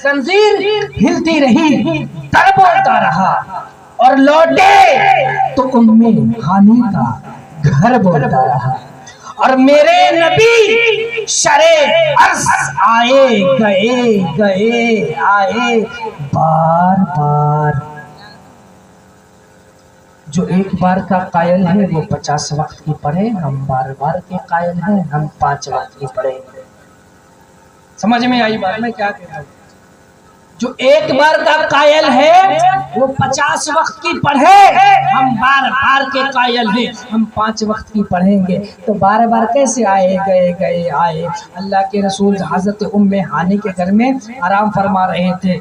زنجیر ہلتی رہی در بولتا رہا، اور لوٹے تو ام ہانی کا گھر بولتا رہا، اور میرے نبی شرے عرض آئے گئے گئے آئے بار بار۔ جو ایک بار کا قائل ہے وہ 50 وقت کی پڑھے، ہم بار بار کے قائل ہیں، ہم 5 وقت کی پڑھیں گے۔ سمجھ میں آئی بات میں کیا کہتا ہوں؟ جو ایک بار کا قائل ہے وہ 50 وقت کی پڑھے، ہم بار بار کے قائل ہیں، ہم 5 وقت کی پڑھیں گے۔ تو بار بار کیسے آئے گئے گئے آئے؟ اللہ کے رسول حضرت ام ہانی کے گھر میں آرام فرما رہے تھے،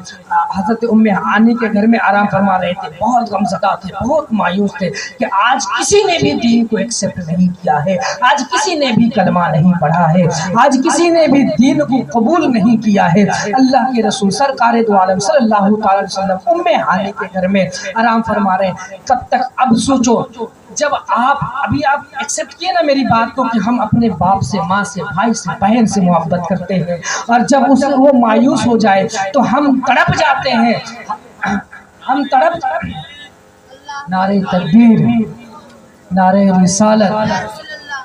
حضرت ام ہانی کے گھر میں آرام فرما رہے تھے، بہت غمزدہ تھے، بہت مایوس تھے کہ آج کسی نے بھی دین کو ایکسپٹ نہیں کیا ہے، آج کسی نے بھی کلمہ نہیں پڑھا ہے، آج کسی نے بھی دین کو قبول نہیں کیا ہے۔ اللہ کے رسول سرکار دو عالم صلی اللہ تعالی وسلم ام ہانی کے گھر میں آرام فرما رہے ہیں۔ کب تک؟ اب سوچو، جب آپ ایکسپٹ کیے نا میری بات کو کہ ہم اپنے باپ سے، ماں سے، بھائی سے، بہن سے محبت کرتے ہیں، اور جب وہ مایوس ہو جائے تو ہم تڑپ جاتے ہیں، ہم تڑپ۔ نعرہ تکبیر، نعرہ رسالت،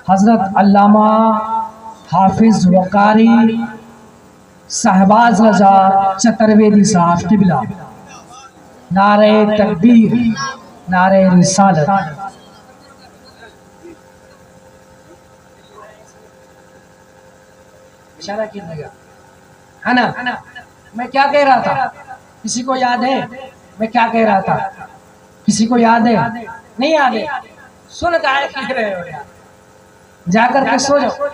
حضرت علامہ حافظ وقاری صاحباز رضا چترویدی صاحب قبلہ، نعرہ تکبیر، نعرہ رسالت۔ اشارہ کیجیے گا، ہے نا؟ میں کیا کہہ رہا تھا؟ کسی کو یاد ہے میں کیا کہہ رہا تھا؟ کسی کو یاد ہے؟ نہیں یاد ہے؟ سن کہا کہہ رہے ہو یار، جا کر کے سو جاؤ،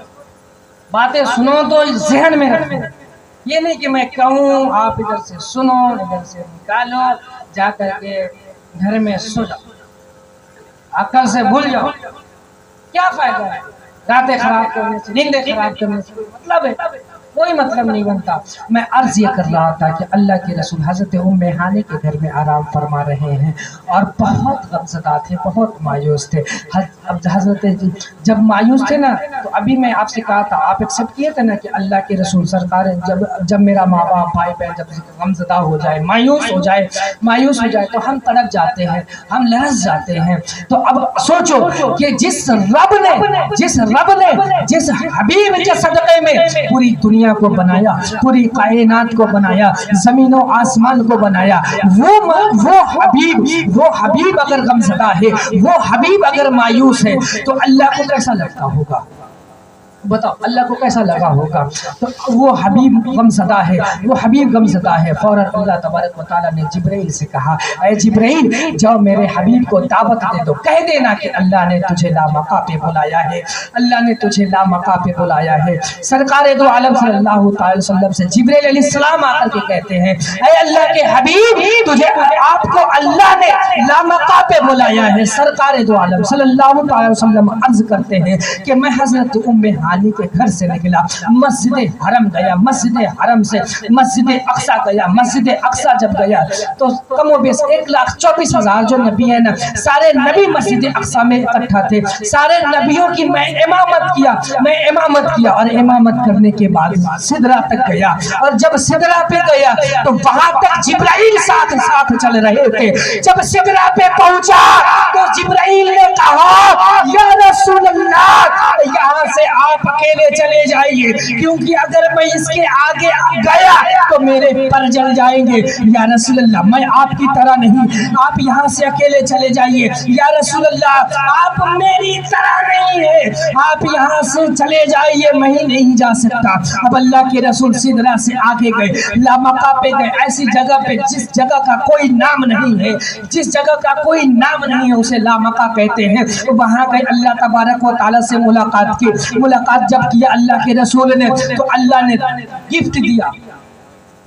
باتیں سنو تو ذہن میں رکھو، یہ نہیں کہ میں کہوں آپ ادھر سے سنو ادھر سے نکالو، جا کر کے گھر میں سو جاؤ، عقل سے بھول جاؤ، کیا فائدہ ہے؟ راتیں خراب کرنے سے، نیندیں خراب کرنے سے مطلب ہے؟ کوئی مطلب نہیں بنتا۔ میں عرض یہ کر رہا تھا کہ اللہ کے رسول حضرت ام ہانی کے گھر میں آرام فرما رہے ہیں اور بہت غمزدہ تھے، بہت مایوس تھے۔ حضرت جب مایوس تھے نا تو ابھی میں آپ سے کہا تھا، آپ ایکسپٹ کیے تھے نا کہ اللہ کے رسول سرکار جب میرا ماں باپ بھائی بہن جب غمزدہ ہو جائے، مایوس ہو جائے تو ہم تڑپ جاتے ہیں، ہم لرز جاتے ہیں۔ تو اب سوچو کہ جس رب نے جس حبیب کے صدقے میں پوری دنیا کو بنایا، پوری کائنات کو بنایا، زمین و آسمان کو بنایا، وہ حبیب اگر غمزدہ ہے، وہ حبیب اگر مایوس ہے تو اللہ کو کیسا لگتا ہوگا؟ بتاؤ اللہ کو کیسا لگا ہوگا؟ تو وہ حبیب غمزدہ ہے، وہ حبیب غمزدہ ہے۔ فوراً اللہ تبارک و تعالیٰ نے جبرائیل سے کہا اے جبرائیل جاؤ میرے حبیب کو دعوت دے دو، کہہ دینا کہ اللہ نے تجھے لامقام پہ بلایا ہے، اللہ نے تجھے لامقام پہ بلایا ہے۔ سرکار دو عالم صلی اللہ تعالی وسلم سے جبرائیل علیہ السلام آ کر کے کہتے ہیں اے اللہ کے حبیب تجھے آپ کو اللہ نے لامقام پہ بلایا ہے۔ سرکار دو عالم صلی اللہ تعالی وسلم عرض کرتے ہیں کہ میں حضرت ام ہانی کے گھر سے نکلا، مسجد حرم گیا، مسجد حرم سے مسجد اقصی گیا۔ مسجد اقصی جب گیا تو کم و بیش 1,24,000 جو نبی ہیں نا سارے نبی مسجد اقصی میں اکٹھا تھے۔ سارے نبیوں کی میں امامت کیا اور امامت کرنے کے بعد سدرہ تک گیا، اور جب سدرہ پہ گیا تو وہاں تک جبرائیل ساتھ چل رہے تھے۔ جب سدرہ پہ پہنچا تو جبرائیل نے کہا یا رسول اللہ یہاں سے آپ اکیلے چلے جائیے، کیونکہ اگر میں اس کے آگے گیا تو میرے پر جل جائیں گے۔ یا رسول اللہ میں آپ کی طرح نہیں، آپ یہاں سے اکیلے چلے جائیے۔ یا رسول اللہ آپ میری طرح نہیں ہیں، آپ یہاں سے چلے جائیے، میں ہی نہیں جا سکتا۔ اب اللہ کے رسول سدرہ سے آگے گئے، لامقام پہ گئے، ایسی جگہ پہ جس جگہ کا کوئی نام نہیں ہے، جس جگہ کا کوئی نام نہیں ہے اسے لامقام کہتے ہیں۔ وہاں گئے، اللہ تبارک و تعالیٰ سے ملاقات کی۔ ملاقات جب کیا اللہ کے رسول نے تو اللہ نے گفٹ دیا۔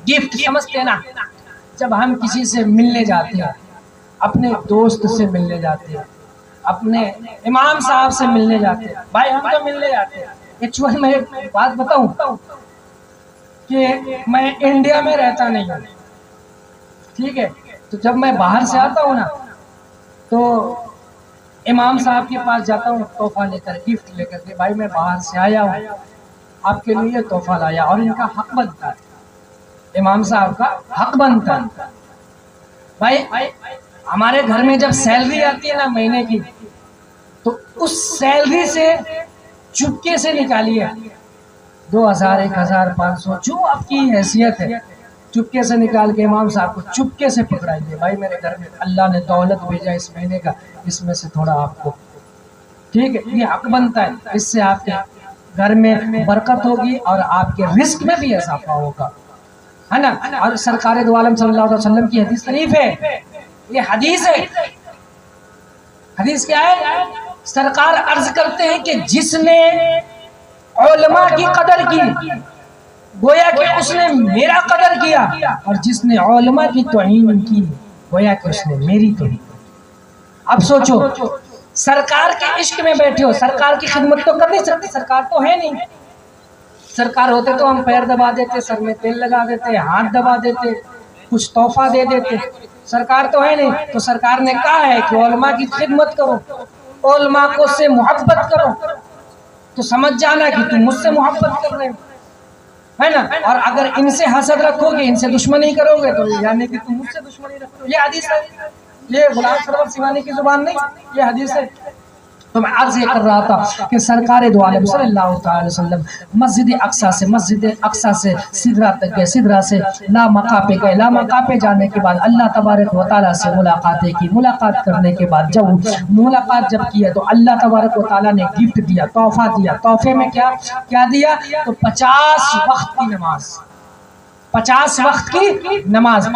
گفٹ سمجھتے نا، جب ہم کسی سے ملنے جاتے ہیں، اپنے دوست سے ملنے جاتے ہیں، اپنے امام صاحب سے ملنے جاتے ہیں، بھائی ہم تو ملنے جاتے ہیں۔ ایکچوئلی میں ایک بات بتاؤں کہ میں انڈیا میں رہتا نہیں ہوں، ٹھیک ہے؟ تو جب میں باہر سے آتا ہوں نا تو امام صاحب کے پاس جاتا ہوں تحفہ لے کر، گفٹ لے کر کے، بھائی میں باہر سے آیا ہوں، آپ کے لیے تحفہ لایا، اور ان کا حق بنتا ہے، امام صاحب کا حق بنتا ہے۔ بھائی ہمارے گھر میں جب سیلری آتی ہے نا مہینے کی، تو اس سیلری سے چپکے سے نکالیے 2,000 1,000 500 جو آپ کی حیثیت ہے، چپکے سے نکال کے امام صاحب کو چپکے سے پکڑائیے، بھائی میرے گھر میں اللہ نے دولت بھیجا اس مہینے کا، اس میں سے تھوڑا آپ کو، ٹھیک ہے؟ یہ حق بنتا ہے، اس سے آپ کے گھر میں برکت ہوگی اور آپ کے رزق میں بھی اضافہ ہوگا، ہے نا؟ اور سرکار دو عالم صلی اللہ علیہ وسلم کی حدیث شریف ہے، یہ حدیث ہے۔ حدیث کیا ہے؟ سرکار عرض کرتے ہیں کہ جس نے علماء کی قدر کی گویا کہ اس نے میرا قدر کیا، اور جس نے علماء کی توہین کی گویا کہ اس نے میری توہین کی۔ اب سوچو سرکار کے عشق میں بیٹھے ہو، سرکار کی خدمت تو کر نہیں سکتے، سرکار تو ہے نہیں۔ سرکار ہوتے تو ہم پیر دبا دیتے، سر میں تیل لگا دیتے، ہاتھ دبا دیتے، کچھ تحفہ دے دیتے، سرکار تو ہے نہیں۔ تو سرکار نے کہا ہے کہ علماء کی خدمت کرو، علماء کو سے محبت کرو، تو سمجھ جانا کہ تم مجھ سے محبت کر رہے ہو، ہے نا؟ اور اگر ان سے حسد رکھو گے، ان سے دشمنی کرو گے، تو یعنی کہ تم مجھ سے دشمنی رکھو۔ یہ حدیث ہے، یہ غلام سرور سیوانی کی زبان نہیں، یہ حدیث ہے۔ تو میں عرض یہ کر رہا تھا کہ سرکار دو عالم صلی اللہ تعالی وسلم مسجد اقصی سے سدرہ تک گئے، سدرہ سے لامقام پہ گئے، لامقام پہ جانے کے بعد اللہ تبارک و تعالیٰ سے ملاقاتیں کی۔ ملاقات کرنے کے بعد جب کیا تو اللہ تبارک و تعالیٰ نے گفٹ دیا، تحفہ دیا۔ تحفے میں کیا دیا؟ تو 50 وقت کی نماز، 50 وقت کی نماز۔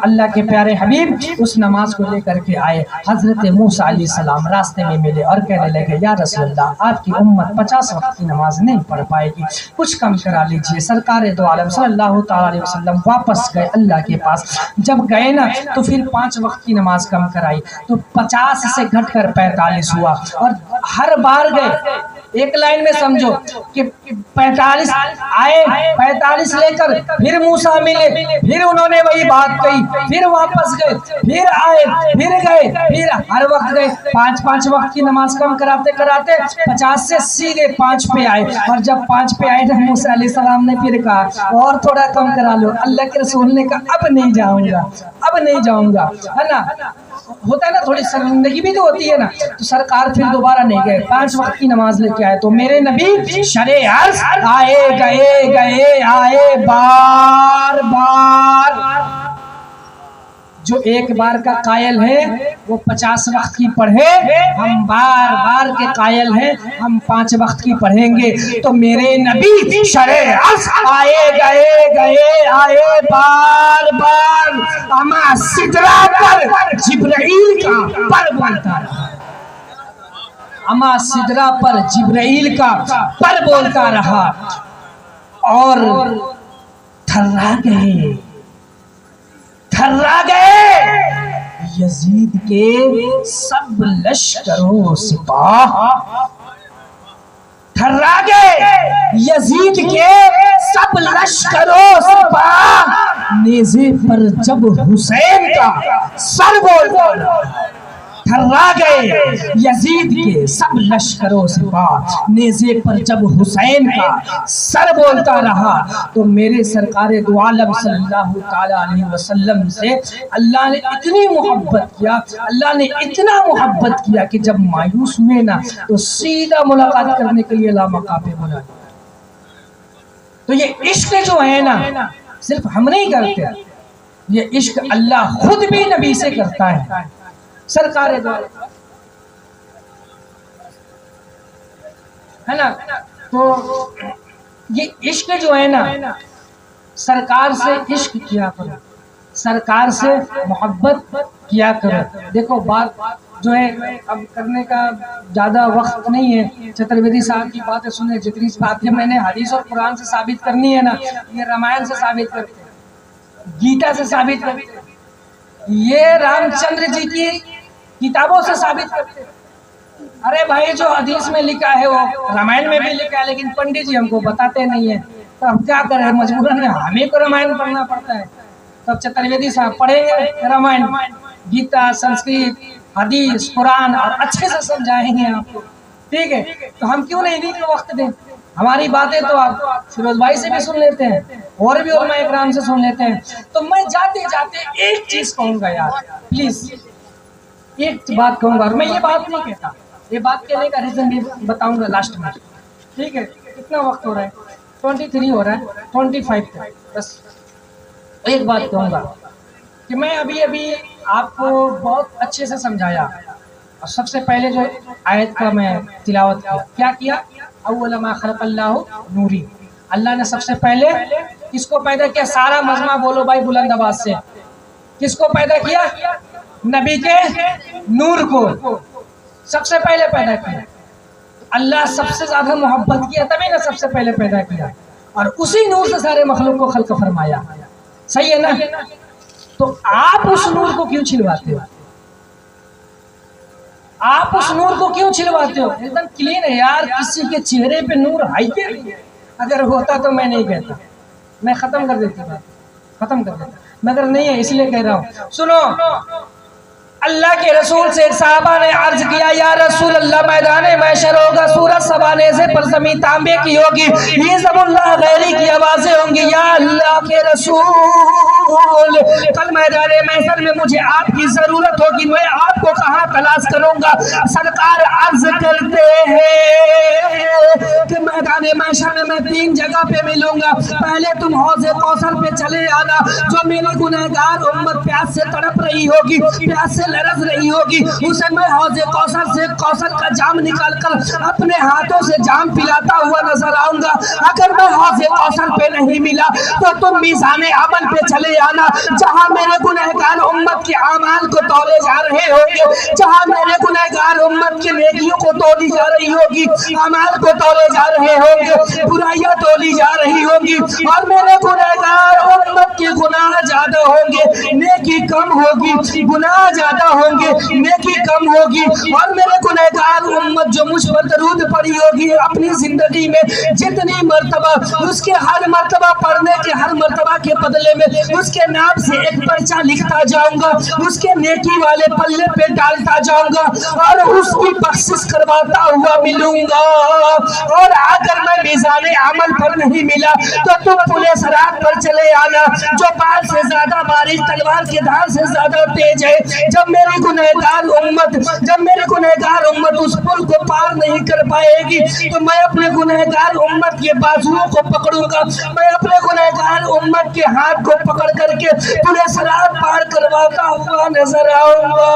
اللہ کے پیارے حبیب اس نماز کو لے کر کے آئے، حضرت موسیٰ علیہ السلام راستے میں ملے اور کہنے لگے یا رسول اللہ آپ کی امت 50 وقت کی نماز نہیں پڑھ پائے گی، کچھ کم کرا لیجئے۔ سرکار دو عالم صلی اللہ تعالی علیہ وسلم واپس گئے اللہ کے پاس، جب گئے نا تو پھر 5 وقت کی نماز کم کرائی، تو 50 سے گھٹ کر 45 ہوا، اور ہر بار گئے، ایک لائن میں سمجھو کہ 45 آئے، 45 لے کر پھر موسیٰ ملے، پھر انہوں نے وہی بات کہی، پھر واپس گئے، پھر آئے، پھر گئے، پھر ہر وقت گئے، 5 وقت کی نماز کم کراتے 50 سے سیدھے 5 پہ آئے، اور جب 5 پہ آئے تو موسیٰ علیہ السلام نے پھر کہا اور تھوڑا کم کرا لو۔ اللہ کے رسول نے کہا اب نہیں جاؤں گا، ہے نا؟ ہوتا ہے نا، تھوڑی شرمندگی بھی تو ہوتی ہے نا۔ تو سرکار پھر دوبارہ نہیں گئے، 5 وقت کی نماز لے کے آئے، تو میرے نبی شرع عرض آئے گئے آئے بار بار جو ایک بار کا قائل ہے وہ 50 وقت کی پڑھے، ہم بار بار کے قائل ہیں، ہم 5 وقت کی پڑھیں گے۔ تو میرے نبی شرع عرض آئے گئے آئے بار بار، اما سدرہ پر جبرائیل کا پر بولتا رہا، اما سدرہ پر جبرائیل کا پر بولتا رہا، اور تھرا گئے یزید کے سب لشکروں سپاہ، تھرا گئے یزید کے سب لشکروں سپاہ، نیزے پر جب حسین کا سر بولتا رہا، تھرا گئے یزید کے سب لشکروں سپاہ، نیزے پر جب حسین کا سر بولتا رہا۔ تو میرے سرکار دو عالم صلی اللہ تعالی علیہ وسلم سے اللہ نے اتنی محبت کیا، اللہ نے اتنا محبت کیا کہ جب مایوس ہوئے نا تو سیدھا ملاقات کرنے کے لیے لامقام پہ بلا دیا۔ تو یہ عشق جو ہے نا صرف ہم نہیں کرتے، یہ عشق اللہ خود بھی نبی سے کرتا ہے۔ سرکار دو ہے نا، تو یہ عشق جو ہے نا، سرکار سے عشق کیا کرو، سرکار سے محبت کیا کرو۔ دیکھو بات جو ہے اب کرنے کا زیادہ وقت نہیں ہے، چترویدی صاحب کی باتیں سنیں، جتنی باتیں میں نے حدیث اور قرآن سے ثابت کرنی ہے نا، یہ رامائن سے ثابت کرتے ہیں، گیتا سے ثابت کرتے ہیں، یہ رام چندر جی کی کتابوں سے ثابت کرتے ہیں۔ ارے بھائی جو حدیث میں لکھا ہے وہ رامائن میں بھی لکھا ہے، لیکن پنڈت جی ہم کو بتاتے نہیں ہیں، تو ہم کیا کریں، مجبوراً ہمیں کو رامائن پڑھنا پڑتا ہے۔ تب چترویدی صاحب پڑھیں گے رامائن، گیتا، سنسکرت، حدیث، قرآن، اور اچھے سے سمجھائیں گے آپ کو، ٹھیک ہے؟ تو ہم کیوں نہیں انہیں کو وقت دیں؟ ہماری باتیں تو آپ فیروز بھائی سے بھی سن لیتے ہیں، اور بھی علماء اکرام سے سن لیتے ہیں۔ تو میں جاتے جاتے ایک چیز کہوں گا یار، پلیز ایک بات کہوں گا، اور میں یہ بات نہیں کہتا، یہ بات کہنے کا ریزن بھی بتاؤں گا لاسٹ میں، ٹھیک ہے؟ کتنا وقت ہو رہا ہے؟ 23 ہو رہا ہے، 25 تک، بس ایک بات کہوں گا کہ میں ابھی آپ کو بہت اچھے سے سمجھایا، اور سب سے پہلے جو آیت کا میں تلاوت کیا اول ما خلق اللہ نوری، اللہ نے سب سے پہلے کس کو پیدا کیا؟ سارا مجمع بولو بھائی بلند آواز سے، کس کو پیدا کیا؟ نبی کے نور کو سب سے پہلے پیدا کیا۔ اللہ سب سے زیادہ محبت کیا تبھی نہ سب سے پہلے پیدا کیا، اور اسی نور سے سارے مخلوق کو خلق فرمایا، صحیح ہے نا؟ تو آپ اس نور کو کیوں چھلواتے ہو؟ آپ اس نور کو کیوں چھلواتے ہو؟ ایک دم کلین ہے یار، کسی کے چہرے پہ نور ہے کہ اگر ہوتا تو میں نہیں کہتا، میں ختم کر دیتا، مگر نہیں ہے اس لیے کہہ رہا ہوں۔ سنو، اللہ کے رسول سے صحابہ نے عرض کیا یا رسول اللہ میدان محشر ہوگا، سورج سبانے سے پر زمین تانبے کی ہوگی، یہ سب اللہ غیری کی آوازیں ہوں گی، یا اللہ کے رسول کل میدان محشر میں مجھے آپ کی ضرورت ہوگی، میں آپ کو کہاں تلاش کروں گا؟ سرکار عرض کرتے ہیں کہ میدان محشر میں 3 جگہ پہ ملوں گا، پہلے تم حوض کوثر پہ چلے آنا، جو میری گنہگار امت پیاس سے تڑپ رہی ہوگی، پیاس سے لرز رہی ہوگی، اسے میں حوض کوثر سے کوثر کا جام نکال کر اپنے ہاتھوں سے جام پلاتا ہوا نظر آؤں گا۔ اگر میں حوض کوثر پہ نہیں ملا تو تم میزان عمل پہ چلے آنا، جہاں میرے گنہگار امت کے اعمال کو تولے جا رہے ہوں گے، جہاں میرے گنہگار امت کے نیکیوں کو تولی جا رہی ہوگی، اعمال کو تولے جا رہے ہوں گے، برائیاں تولی جا رہی ہوں گی، اور میرے گنہگار امت کے گناہ زیادہ ہوں گے، نیکی کم ہوگی، گناہ زیادہ ہوں گے، نیکی کم ہوگی، اور میرے گنہگار امت جو مجھ پر درود پڑھی ہوگی اپنی زندگی میں جتنی مرتبہ، اس کے ہر مرتبہ پڑھنے کے ہر مرتبہ کے بدلے میں اس کے نام سے ایک پرچہ لکھتا جاؤں گا، اس کے نیکی والے پلے پہ ڈالتا جاؤں گا، اور اس کی بخشش کرواتا ہوا ملوں گا۔ اور اگر میں میزان عمل پر نہیں ملا تو تم پلے صراط پر چلے آنا، جو بال سے زیادہ باریک، تلوار کے دھار سے زیادہ تیز ہے۔ جب میری گنہگار امت اس پل کو پار نہیں کر پائے گی تو میں اپنے گنہگار امت کے بازوؤں کو پکڑوں گا، میں اپنے گنہگار امت کے ہاتھ کو پکڑ کر کے پولیس رات پار کرواتا ہوا نظر آؤں گا۔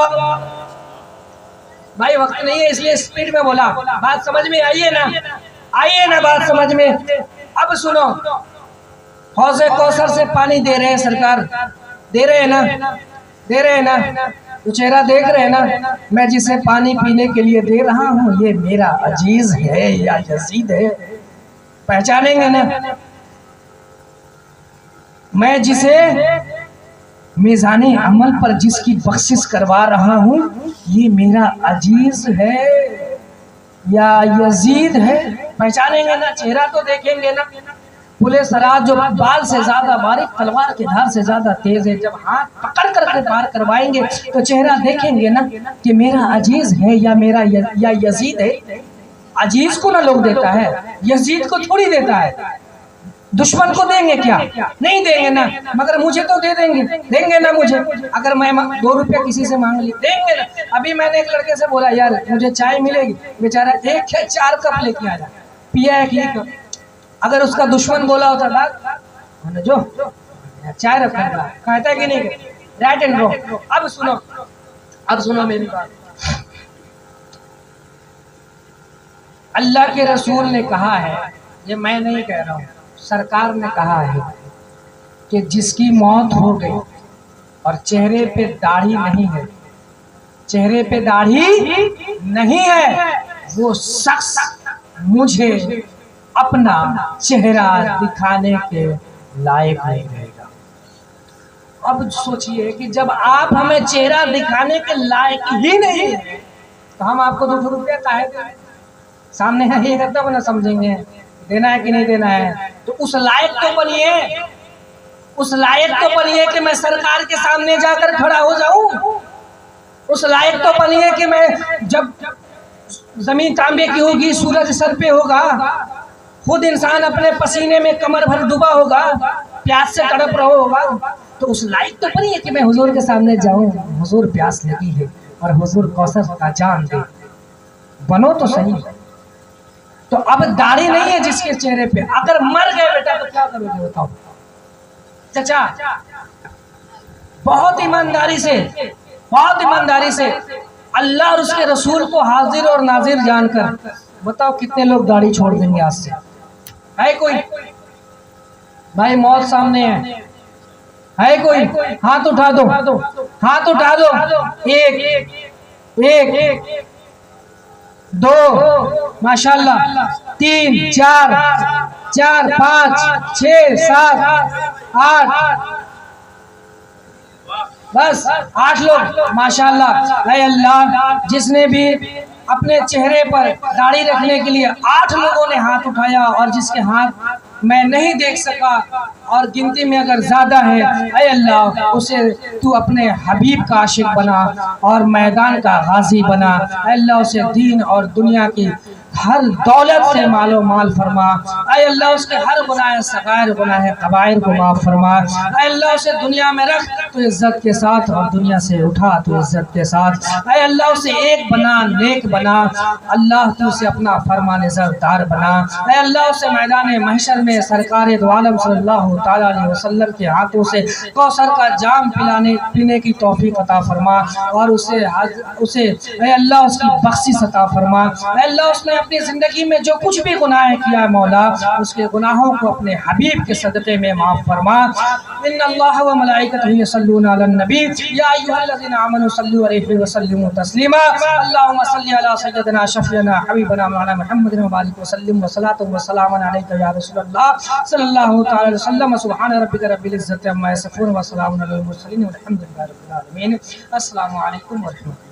بھائی وقت نہیں ہے اس لیے سپیڈ میں بولا، بات سمجھ میں آئیے نا، آئیے نا بات سمجھ میں۔ اب سنو، حوض کوثر سے پانی دے رہے ہیں سرکار، دے رہے ہیں نا، دے رہے ہیں نا، تو چہرہ دیکھ رہے ہیں نا، میں جسے پانی پینے کے لیے دے رہا ہوں یہ میرا عزیز ہے یا یزید ہے؟ پہچانیں گے نا؟ میں جسے میزان عمل پر جس کی بخشش کروا رہا ہوں یہ میرا عزیز ہے یا یزید ہے؟ پہچانیں گے نا؟ چہرہ تو دیکھیں گے نا؟ پولیس رات جو بال سے زیادہ باریک، تلوار کے دھار سے زیادہ تیز ہے، جب ہاتھ پکڑ کر کے پار کروائیں گے تو چہرہ دیکھیں گے نا کہ میرا عزیز ہے یا میرا یا یزید ہے؟ عزیز کو نہ لوگ دیتا ہے، یزید کو تھوڑی دیتا ہے۔ دشمن کو دیں گے کیا؟ نہیں دیں گے نا، مگر مجھے تو دے دیں گے، دیں گے نا مجھے؟ اگر میں 2 روپیہ کسی سے مانگ لی دیں گے نا؟ ابھی میں نے ایک لڑکے سے بولا یار مجھے چائے ملے گی، بیچارہ 4 کپ لے کے آ جا، پیا 1 کپ۔ اگر اس کا دشمن بولا ہوتا تھا جو چائے رکھا تھا، کہتا ہے کہ نہیں؟ Right and wrong. اب سنو میری بات، اللہ کے رسول نے کہا ہے، یہ میں نہیں کہہ رہا ہوں، سرکار نے کہا ہے کہ جس کی موت ہو گئی اور چہرے پہ داڑھی نہیں ہے، چہرے پہ داڑھی نہیں ہے، وہ شخص مجھے اپنا چہرہ دکھانے کے لائق نہیں رہے گا۔ اب سوچئے کہ جب آپ ہمیں چہرہ دکھانے کے لائق ہی نہیں ہیں تو ہم آپ کو 2 روپیہ کاہے دیں؟ سامنے ہے یہ کرتا وہ نہ سمجھیں گے دینا ہے کہ نہیں دینا ہے؟ تو اس لائق تو بنیے، اس لائق تو بنیے کہ میں سرکار کے سامنے جا کر کھڑا ہو جاؤں، اس لائق تو بنیے کہ میں جب زمین تانبے کی ہوگی، سورج سر پہ ہوگا، خود انسان اپنے پسینے میں کمر بھر ڈوبا ہوگا، پیاس سے تڑپ رہا ہوگا، تو اس لائق تو بنیے کہ میں حضور کے سامنے جاؤں، حضور پیاس لگی ہے اور حضور کوثر کا جام دے، بنو تو صحیح۔ تو اب داڑھی نہیں ہے جس کے چہرے پہ، اگر مر گئے بیٹا تو کیا کرو گے بتاؤ؟ چچا بہت ایمانداری سے اللہ اور اس کے رسول کو حاضر اور ناظر جان کر بتاؤ کتنے لوگ داڑھی چھوڑ دیں گے آج سے؟ ہے کوئی؟ بھائی موت سامنے ہے کوئی؟ ہاتھ اٹھا دو، ہاتھ اٹھا دو۔ 1 2 ماشاءاللہ، 3 4 5 6 7 8 بس 8 لوگ ماشاءاللہ۔ اے اللہ، جس نے بھی اپنے چہرے پر داڑھی رکھنے کے لیے 8 لوگوں نے ہاتھ اٹھایا اور جس کے ہاتھ میں نہیں دیکھ سکا اور گنتی میں اگر زیادہ ہے، اے اللہ اسے تو اپنے حبیب کا عاشق بنا اور میدان کا غازی بنا۔ اے اللہ اسے دین اور دنیا کی ہر دولت سے مال و مال فرما۔ اے اللہ اس کے ہر گناہ صغائر گناہ کبائر کو معاف فرما۔ اے اللہ اسے دنیا میں رکھ تو عزت کے ساتھ اور دنیا سے اٹھا تو عزت کے ساتھ۔ اے اللہ اسے ایک بنا، نیک بنا، اللہ تو اسے اپنا فرمان زردار بنا۔ اے اللہ اسے میدان محشر میں سرکار دو عالم صلی اللہ تعالیٰ علیہ وسلم کے ہاتھوں سے کوثر کا جام پینے کی توفیق عطا فرما اور اسے اے اللہ اس کی بخشش عطا فرما۔ اے اللہ اس نے اپنی زندگی میں جو کچھ بھی گناہ کیا مولا اس کے گناہوں کو اپنے حبیب کے صدقے میں معاف فرما۔ ان اللہ و ملائکتہ یصلون علی النبی یا ایھا الذین آمنوا صلوا علیہ وسلموا تسلیما۔ اللہم صل علی سیدنا شفیعنا حبیبنا مولانا محمد وبارک وسلم وصلاۃ وسلام علیک یا رسول اللہ صلی اللہ تعالی علیہ وسلم۔ سبحان ربک رب العزۃ عما یصفون وسلام علی المرسلین والحمد للہ رب العالمین۔ السلام علیکم ورحمۃ اللہ۔